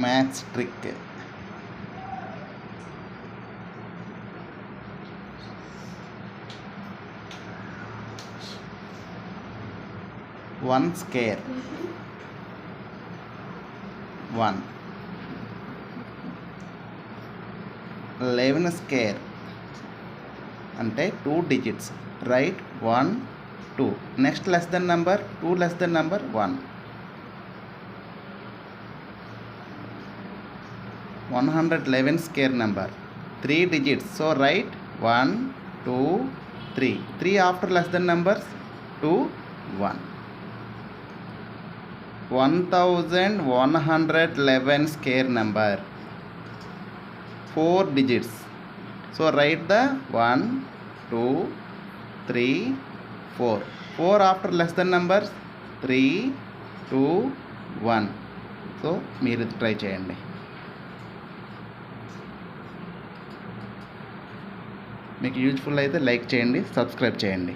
Maths trick. One square 1, 11 square అంటే 2 digits. Right 1, 2. Next less than number 2 less than number 1. 111 square number 3 digits. So right 1, 2, 3. 3 after less than numbers 2, 1. 1111 square number 4 digits. So write the 1, 2, 3, 4. 4 after less than numbers 3, 2, 1. So మీరు try చేయండి. మీకు useful అయితే like చేయండి, subscribe చేయండి.